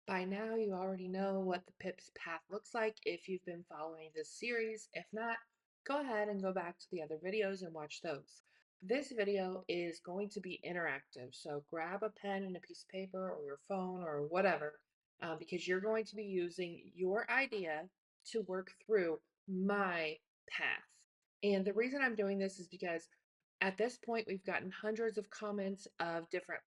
By now, you already know what the PIP's path looks like if you've been following this series. If not, go ahead and go back to the other videos and watch those. This video is going to be interactive, so grab a pen and a piece of paper or your phone or whatever, because you're going to be using your idea to work through my path. And the reason I'm doing this is because at this point, we've gotten hundreds of comments of different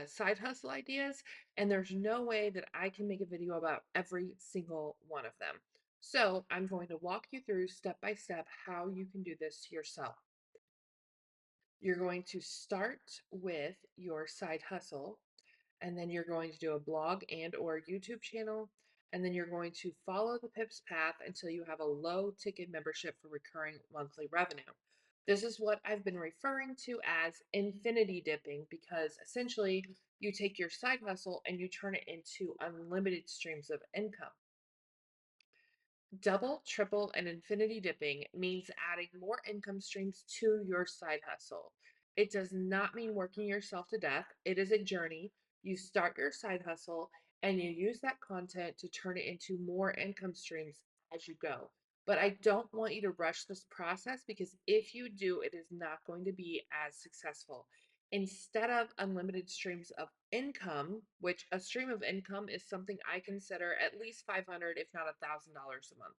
side hustle ideas, and there's no way that I can make a video about every single one of them. So I'm going to walk you through step by step how you can do this yourself. You're going to start with your side hustle, and then you're going to do a blog and or YouTube channel, and then you're going to follow the PIPS path until you have a low ticket membership for recurring monthly revenue. This is what I've been referring to as infinity dipping because essentially you take your side hustle and you turn it into unlimited streams of income. Double, triple, and infinity dipping means adding more income streams to your side hustle. It does not mean working yourself to death. It is a journey. You start your side hustle and you use that content to turn it into more income streams as you go. But I don't want you to rush this process because if you do, it is not going to be as successful. Instead of unlimited streams of income, which a stream of income is something I consider at least 500, if not $1,000 a month.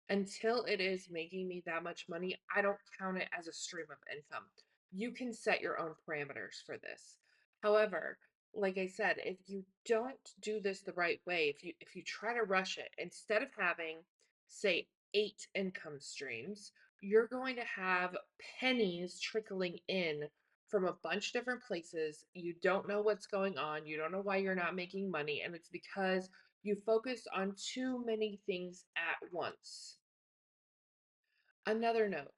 Until it is making me that much money, I don't count it as a stream of income. You can set your own parameters for this. However, like I said, if you don't do this the right way, if you try to rush it, instead of having, say, 8 income streams, you're going to have pennies trickling in from a bunch of different places. You don't know what's going on. You don't know why you're not making money. And it's because you focus on too many things at once. Another note,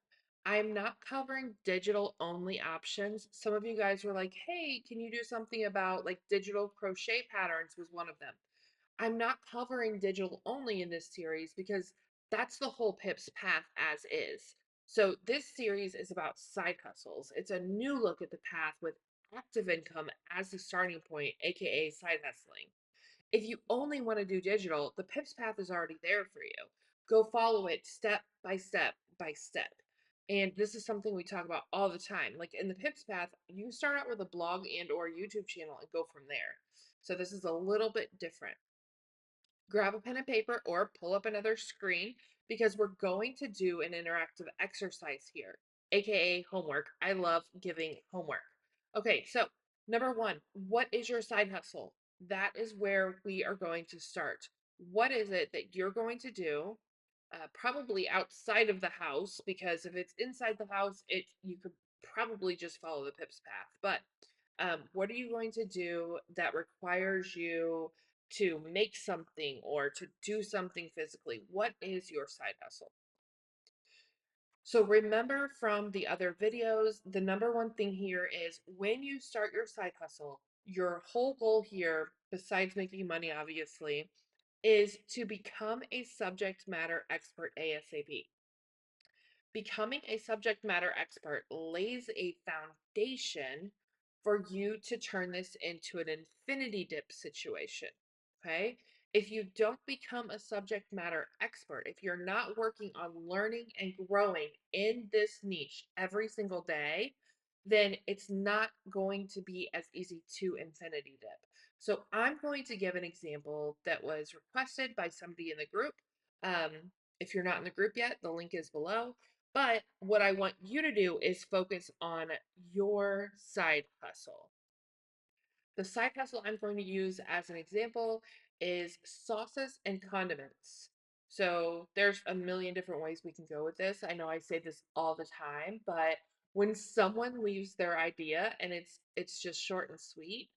I'm not covering digital only options. Some of you guys were like, hey, can you do something about like digital crochet patterns was one of them. I'm not covering digital only in this series because that's the whole PIPS path as is. So this series is about side hustles. It's a new look at the path with active income as the starting point, aka side hustling. If you only want to do digital, the PIPS path is already there for you. Go follow it step by step by step. And this is something we talk about all the time. Like in the PIPS path, you start out with a blog and or YouTube channel and go from there. So this is a little bit different. Grab a pen and paper or pull up another screen because we're going to do an interactive exercise here, aka homework. I love giving homework. Okay, so number one, what is your side hustle? That is where we are going to start. What is it that you're going to do? Probably outside of the house, because if it's inside the house, you could probably just follow the PIPS path. But what are you going to do that requires you to make something or to do something physically? What is your side hustle? So remember from the other videos, the number one thing here is when you start your side hustle, your whole goal here, besides making money, obviously, is to become a subject matter expert ASAP. Becoming a subject matter expert lays a foundation for you to turn this into an infinity dip situation. Okay. If you don't become a subject matter expert, if you're not working on learning and growing in this niche every single day, then it's not going to be as easy to infinity dip. So I'm going to give an example that was requested by somebody in the group. If you're not in the group yet, the link is below. But what I want you to do is focus on your side hustle. The side hustle I'm going to use as an example is sauces and condiments. So there's a million different ways we can go with this. I know I say this all the time, but when someone leaves their idea and it's just short and sweet,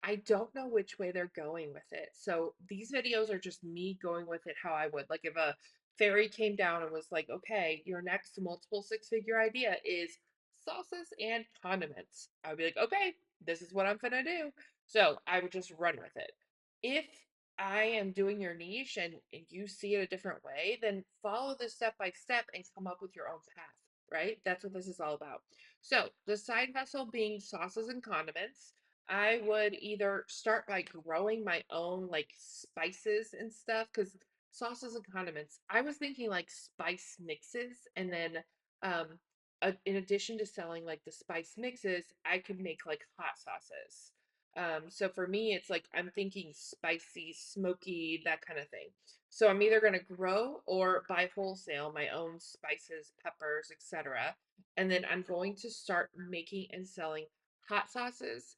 I don't know which way they're going with it. So these videos are just me going with it how I would. Like if a fairy came down and was like, okay, your next multiple six-figure idea is sauces and condiments. I would be like, okay, this is what I'm gonna do. So I would just run with it. If I am doing your niche and you see it a different way, then follow this step by step and come up with your own path, right? That's what this is all about. So the side hustle being sauces and condiments. I would either start by growing my own like spices and stuff, because sauces and condiments. I was thinking like spice mixes, and then um in addition to selling like the spice mixes, I could make like hot sauces. So for me, it's like I'm thinking spicy, smoky, that kind of thing. So I'm either gonna grow or buy wholesale my own spices, peppers, etc. And then I'm going to start making and selling hot sauces,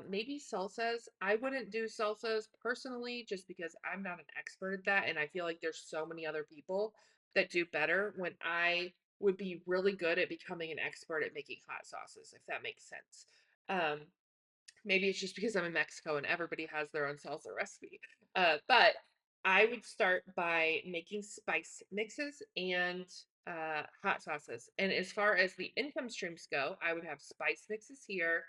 maybe salsas. I wouldn't do salsas personally just because I'm not an expert at that. And I feel like there's so many other people that do better when I would be really good at becoming an expert at making hot sauces, if that makes sense. Um, Maybe it's just because I'm in Mexico and everybody has their own salsa recipe. But I would start by making spice mixes and hot sauces. And as far as the income streams go, I would have spice mixes here,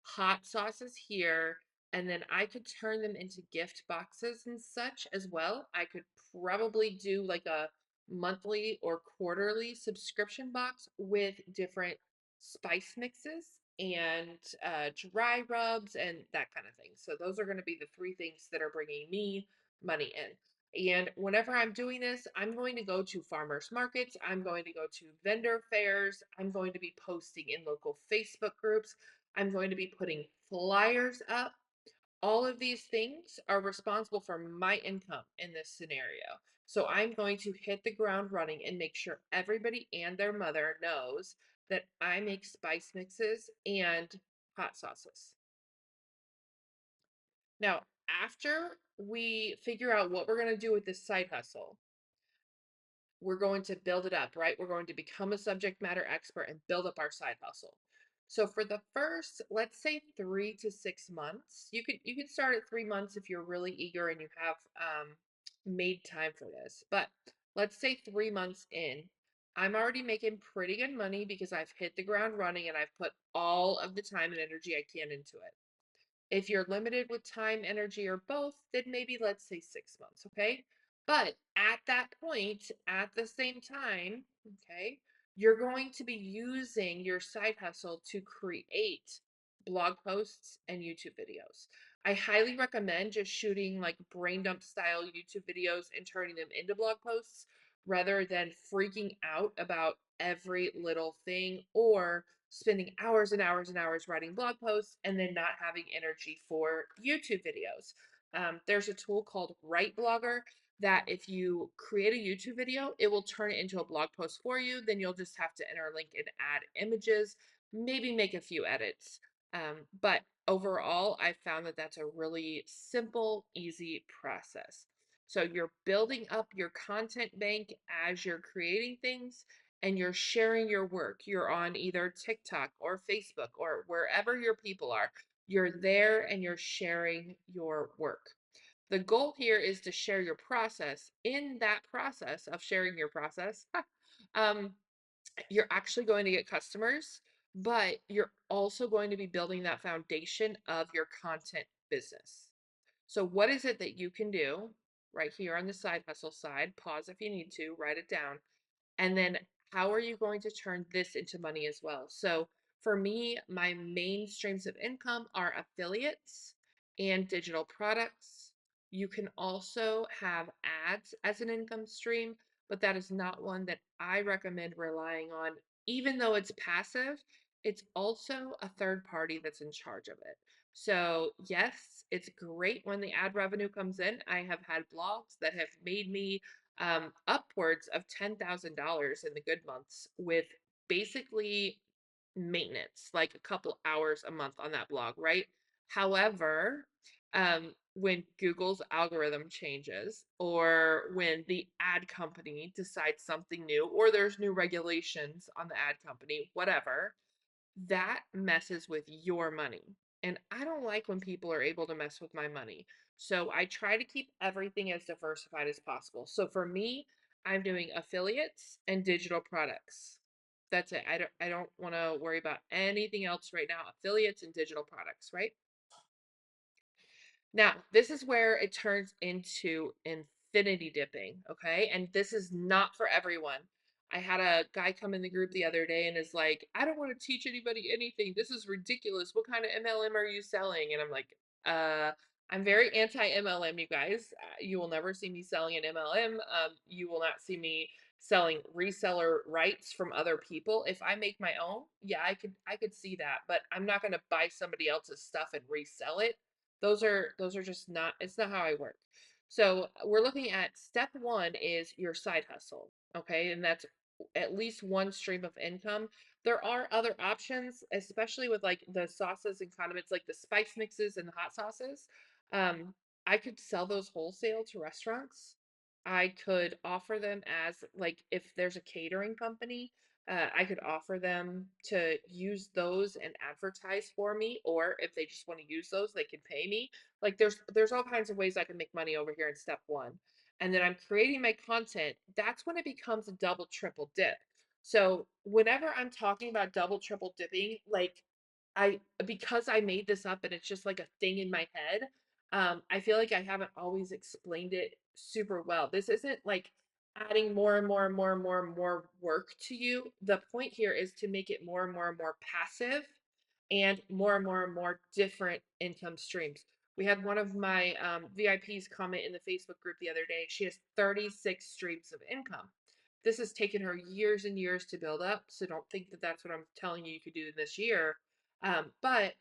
hot sauces here, and then I could turn them into gift boxes and such as well. I could probably do like a monthly or quarterly subscription box with different spice mixes and dry rubs and that kind of thing. So those are going to be the three things that are bringing me money in. And whenever I'm doing this, I'm going to go to farmers markets. I'm going to go to vendor fairs. I'm going to be posting in local Facebook groups. I'm going to be putting flyers up. All of these things are responsible for my income in this scenario. So I'm going to hit the ground running and make sure everybody and their mother knows that I make spice mixes and hot sauces. Now, after we figure out what we're going to do with this side hustle, we're going to build it up, right? We're going to become a subject matter expert and build up our side hustle. So for the first, let's say 3 to 6 months, you could start at 3 months if you're really eager and you have made time for this. But let's say 3 months in, I'm already making pretty good money because I've hit the ground running and I've put all of the time and energy I can into it. If you're limited with time, energy, or both, then maybe let's say 6 months, okay? But at that point, at the same time, okay, you're going to be using your side hustle to create blog posts and YouTube videos. I highly recommend just shooting like brain dump style YouTube videos and turning them into blog posts rather than freaking out about every little thing or spending hours and hours and hours writing blog posts and then not having energy for YouTube videos. There's a tool called Write Blogger that if you create a YouTube video, it will turn it into a blog post for you. Then you'll just have to interlink and add images, maybe make a few edits. But overall, I found that that's a really simple, easy process. So you're building up your content bank as you're creating things and you're sharing your work. You're on either TikTok or Facebook or wherever your people are. You're there and you're sharing your work. The goal here is to share your process. In that process of sharing your process, um, you're actually going to get customers, but you're also going to be building that foundation of your content business. So, what is it that you can do right here on the side hustle side? Pause if you need to, write it down. And then how are you going to turn this into money as well? So for me, my main streams of income are affiliates and digital products. You can also have ads as an income stream, but that is not one that I recommend relying on. Even though it's passive, it's also a third party that's in charge of it. So, yes, it's great when the ad revenue comes in. I have had blogs that have made me upwards of $10,000 in the good months with basically maintenance, like a couple hours a month on that blog, right? However, when Google's algorithm changes, or when the ad company decides something new, or there's new regulations on the ad company, whatever, that messes with your money. And I don't like when people are able to mess with my money. So I try to keep everything as diversified as possible. So for me, I'm doing affiliates and digital products. That's it. I don't want to worry about anything else right now. Affiliates and digital products, right? Now, this is where it turns into infinity dipping, okay? And this is not for everyone. I had a guy come in the group the other day and is like, I don't want to teach anybody anything. This is ridiculous. What kind of MLM are you selling? And I'm like, uh, I'm very anti MLM, you guys. You will never see me selling an MLM. You will not see me selling reseller rights from other people. If I make my own, yeah, I could see that, but I'm not going to buy somebody else's stuff and resell it. Those are just not, it's not how I work. So we're looking at step one is your side hustle. Okay. And that's at least one stream of income. There are other options, especially with like the sauces and condiments, like the spice mixes and the hot sauces. Um, I could sell those wholesale to restaurants. I could offer them as like if there's a catering company, I could offer them to use those and advertise for me, or if they just want to use those, they can pay me. Like there's all kinds of ways I can make money over here in step one. And then I'm creating my content. That's when it becomes a double triple dip. So whenever I'm talking about double triple dipping, like I because I made this up and it's just like a thing in my head, I feel like I haven't always explained it super well. This isn't like adding more and more and more and more and more work to you. The point here is to make it more and more and more passive and more and more different income streams. We had one of my VIPs comment in the Facebook group the other day. She has 36 streams of income. This has taken her years and years to build up. So don't think that that's what I'm telling you could do this year. But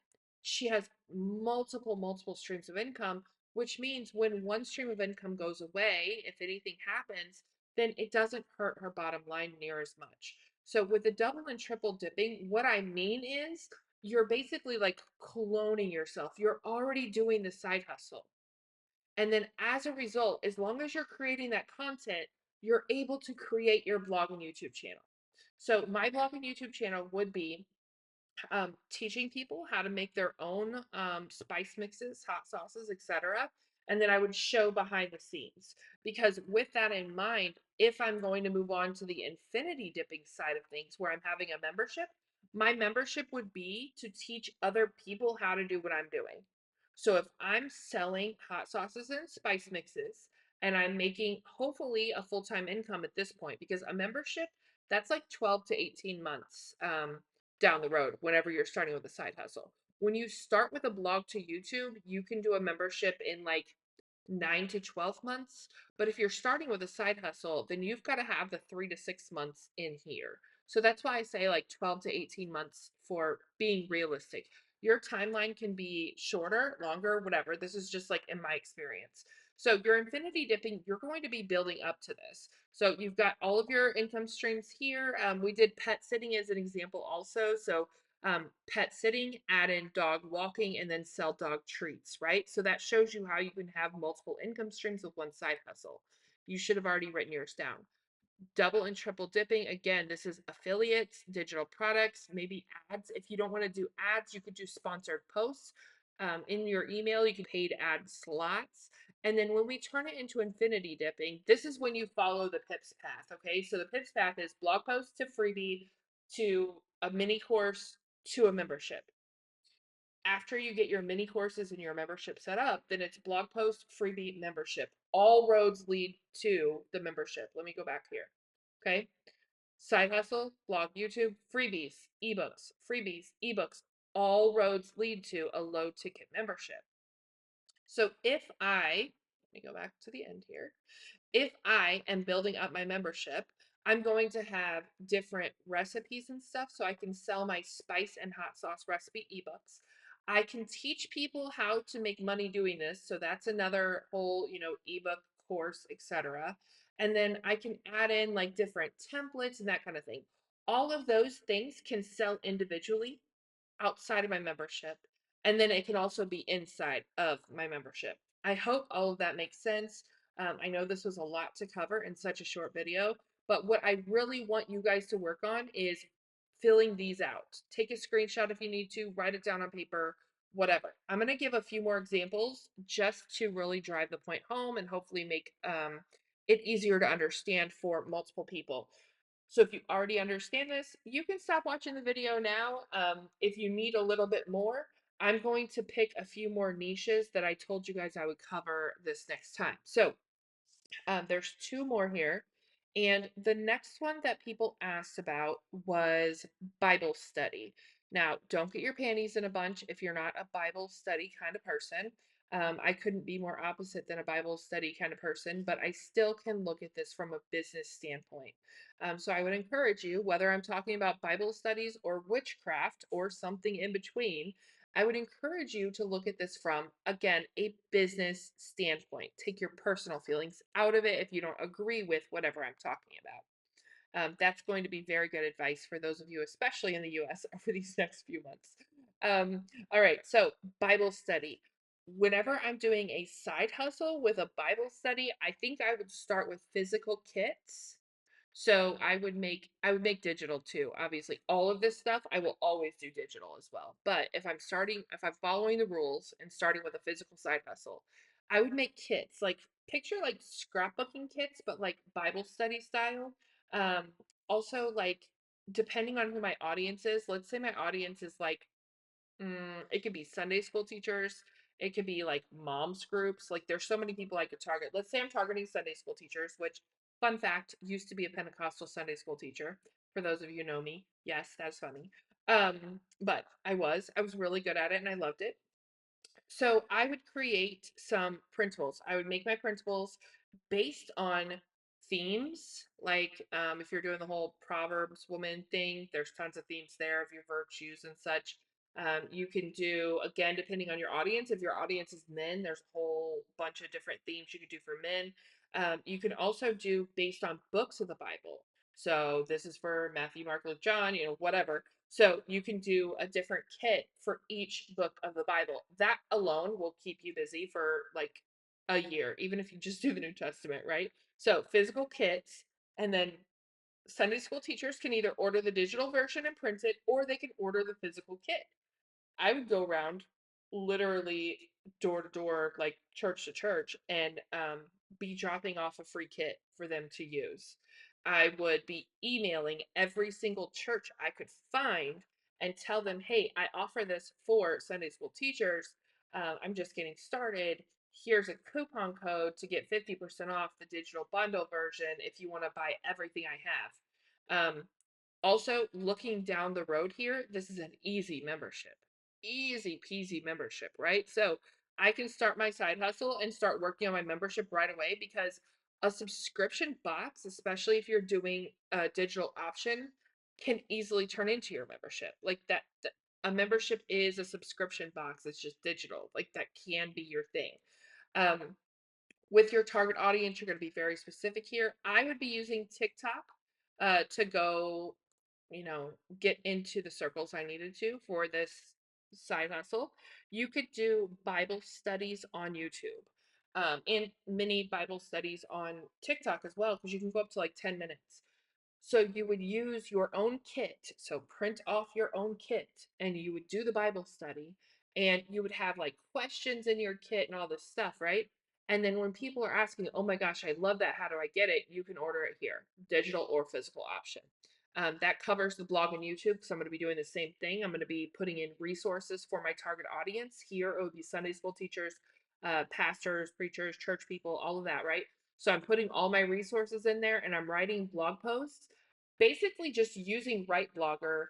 she has multiple streams of income, which means when one stream of income goes away, if anything happens, then it doesn't hurt her bottom line near as much. So with the double and triple dipping, what I mean is you're basically like cloning yourself. You're already doing the side hustle. And then as a result, as long as you're creating that content, you're able to create your blog and YouTube channel. So my blog and YouTube channel would be teaching people how to make their own spice mixes, hot sauces, etc. And then I would show behind the scenes. Because with that in mind, if I'm going to move on to the infinity dipping side of things where I'm having a membership, my membership would be to teach other people how to do what I'm doing. So if I'm selling hot sauces and spice mixes and I'm making hopefully a full-time income at this point, because a membership, that's like 12 to 18 months. Down the road whenever you're starting with a side hustle. When you start with a blog to YouTube, you can do a membership in like 9 to 12 months. But if you're starting with a side hustle, then you've got to have the 3 to 6 months in here. So that's why I say like 12 to 18 months for being realistic. Your timeline can be shorter, longer, whatever. This is just like in my experience. So your infinity dipping, you're going to be building up to this. So you've got all of your income streams here. We did pet sitting as an example also. So pet sitting, add in dog walking, and then sell dog treats, right? So that shows you how you can have multiple income streams with one side hustle. You should have already written yours down. Double and triple dipping, again, this is affiliates, digital products, maybe ads. If you don't want to do ads, you could do sponsored posts. In your email, you can paid ad slots. And then when we turn it into infinity dipping, this is when you follow the PIPS path. Okay. So the PIPS path is blog post to freebie to a mini course to a membership. After you get your mini courses and your membership set up, then it's blog post, freebie, membership. All roads lead to the membership. Let me go back here. Okay. Side hustle, blog, YouTube, freebies, ebooks. All roads lead to a low ticket membership. So if let me go back to the end here. If I am building up my membership, I'm going to have different recipes and stuff so I can sell my spice and hot sauce recipe ebooks. I can teach people how to make money doing this, so that's another whole, ebook course, etc. And then I can add in like different templates and that kind of thing. All of those things can sell individually outside of my membership, and then it can also be inside of my membership. I hope all of that makes sense. I know this was a lot to cover in such a short video, but what I really want you guys to work on is filling these out. Take a screenshot if you need to, write it down on paper, whatever. I'm going to give a few more examples just to really drive the point home and hopefully make it easier to understand for multiple people. So if you already understand this, you can stop watching the video now. If you need a little bit more, I'm going to pick a few more niches that I told you guys I would cover this next time. So there's two more here. And the next one that people asked about was Bible study. Now, don't get your panties in a bunch if you're not a Bible study kind of person. I couldn't be more opposite than a Bible study kind of person, but I still can look at this from a business standpoint. So I would encourage you, whether I'm talking about Bible studies or witchcraft or something in between, I would encourage you to look at this from, again, a business standpoint. Take your personal feelings out of it if you don't agree with whatever I'm talking about. That's going to be very good advice for those of you, especially in the US, over these next few months. All right, so Bible study. Whenever I'm doing a side hustle with a Bible study, I think I would start with physical kits. So I would make digital too. Obviously, all of this stuff I will always do digital as well. But if I'm following the rules and starting with a physical side hustle, I would make kits. Like picture like scrapbooking kits, but like Bible study style. Um, also like depending on who my audience is, let's say my audience is like it could be Sunday school teachers. It could be like moms groups. Like there's so many people I could target. Let's say I'm targeting Sunday school teachers, which fun fact, used to be a Pentecostal Sunday school teacher. For those of you who know me. Yes, that's funny. But I was really good at it and I loved it. So I would create some printables. I would make my printables based on themes. Like if you're doing the whole Proverbs woman thing, there's tons of themes there of your virtues and such. You can do, again, depending on your audience. If your audience is men, there's a whole bunch of different themes you could do for men. You can also do based on books of the Bible. So this is for Matthew, Mark, Luke, John, whatever. So you can do a different kit for each book of the Bible. That alone will keep you busy for like a year, even if you just do the New Testament, right? So physical kits, and then Sunday school teachers can either order the digital version and print it, or they can order the physical kit. I would go around literally door to door, like church to church, and be dropping off a free kit for them to use. I would be emailing every single church I could find and tell them, hey, I offer this for Sunday school teachers. I'm just getting started. Here's a coupon code to get 50% off the digital bundle version if you want to buy everything I have. Also, looking down the road here, this is an easy membership. Easy peasy membership, right? So I can start my side hustle and start working on my membership right away because a subscription box, especially if you're doing a digital option, can easily turn into your membership. Like a membership is a subscription box, it's just digital. Like that can be your thing. Um, with your target audience, you're going to be very specific here. I would be using TikTok to go, you know, get into the circles I needed to for this side hustle. You could do Bible studies on YouTube and mini Bible studies on TikTok as well, because you can go up to like 10 minutes. So you would use your own kit. So print off your own kit and you would do the Bible study and you would have like questions in your kit and all this stuff, right? And then when people are asking, oh my gosh, I love that. How do I get it? You can order it here, digital or physical option. That covers the blog and YouTube because I'm going to be doing the same thing. I'm going to be putting in resources for my target audience. Here, it would be Sunday school teachers, pastors, preachers, church people, all of that, right? So I'm putting all my resources in there and I'm writing blog posts, basically just using WriteBlogger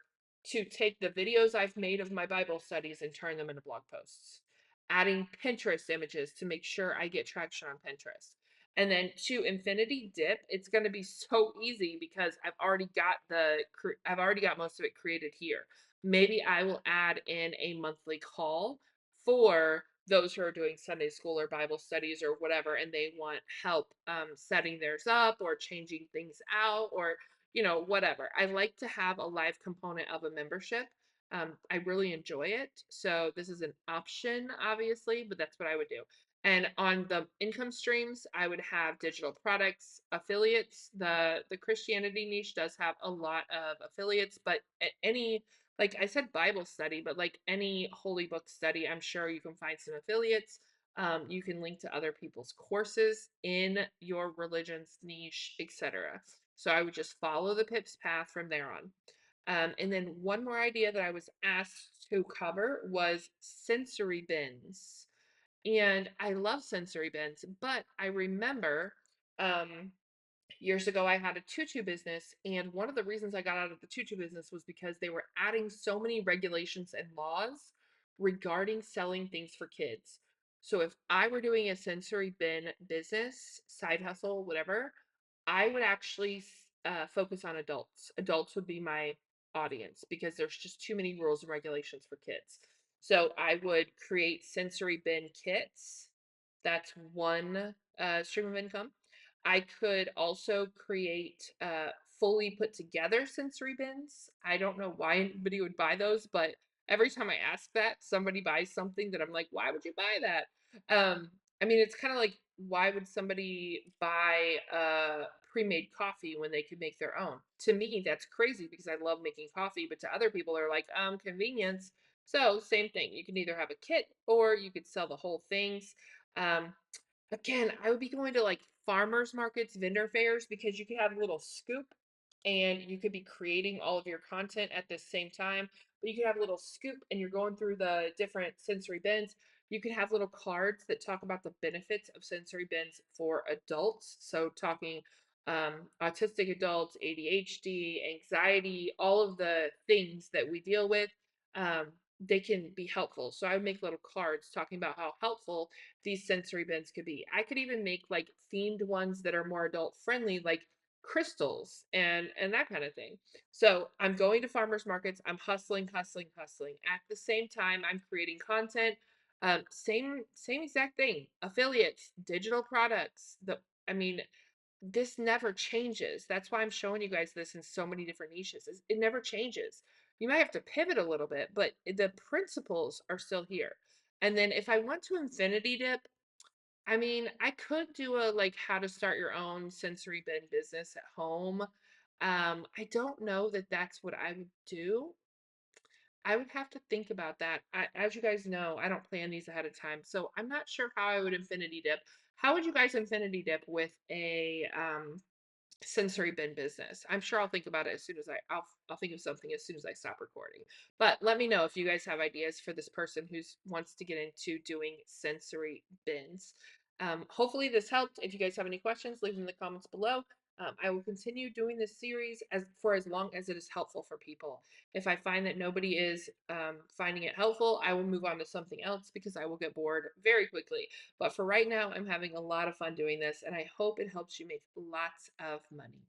to take the videos I've made of my Bible studies and turn them into blog posts. Adding Pinterest images to make sure I get traction on Pinterest. And then to Infinity Dip, it's going to be so easy because I've already got most of it created here. Maybe I will add in a monthly call for those who are doing Sunday school or Bible studies or whatever, and they want help setting theirs up or changing things out or whatever. I like to have a live component of a membership. I really enjoy it. So this is an option, obviously, but that's what I would do. And on the income streams, I would have digital products, affiliates. The Christianity niche does have a lot of affiliates, but any, like I said, Bible study, but like any holy book study, I'm sure you can find some affiliates. You can link to other people's courses in your religion's niche, etc. So I would just follow the Pips path from there on. And then one more idea that I was asked to cover was sensory bins. And I love sensory bins, but I remember um, Years ago, I had a tutu business, and one of the reasons I got out of the tutu business was because they were adding so many regulations and laws regarding selling things for kids. So if I were doing a sensory bin business, side hustle, whatever, I would actually focus on adults. Adults would be my audience because there's just too many rules and regulations for kids. So I would create sensory bin kits. That's one stream of income. I could also create fully put together sensory bins. I don't know why anybody would buy those, but every time I ask that, somebody buys something that I'm like, why would you buy that? Um, I mean, it's kind of like, why would somebody buy pre-made coffee when they could make their own? To me, that's crazy because I love making coffee, but to other people are like, convenience. So same thing. You can either have a kit or you could sell the whole things. Um, Again, I would be going to like farmers markets, vendor fairs, because you could have a little scoop and you could be creating all of your content at the same time. But you could have a little scoop and you're going through the different sensory bins. You could have little cards that talk about the benefits of sensory bins for adults. So, talking autistic adults, ADHD, anxiety, all of the things that we deal with, um, they can be helpful. So, I would make little cards talking about how helpful these sensory bins could be. I could even make like themed ones that are more adult friendly, like crystals and that kind of thing. So I'm going to farmers markets. I'm hustling, hustling, hustling. At the same time, I'm creating content. Same exact thing. Affiliates, digital products. I mean, this never changes. That's why I'm showing you guys this in so many different niches. It never changes. You might have to pivot a little bit, but the principles are still here. And then if I want to infinity dip, I mean, I could do a like how to start your own sensory bin business at home. I don't know that that's what I would do. I would have to think about that. As you guys know, I don't plan these ahead of time, so I'm not sure how I would infinity dip. How would you guys infinity dip with a sensory bin business? I'm sure I'll think about it as soon as I'll think of something as soon as I stop recording. But let me know if you guys have ideas for this person who's wants to get into doing sensory bins. Hopefully this helped. If you guys have any questions, leave them in the comments below. I will continue doing this series as long as it is helpful for people. If I find that nobody is finding it helpful, I will move on to something else because I will get bored very quickly. But for right now, I'm having a lot of fun doing this, and I hope it helps you make lots of money.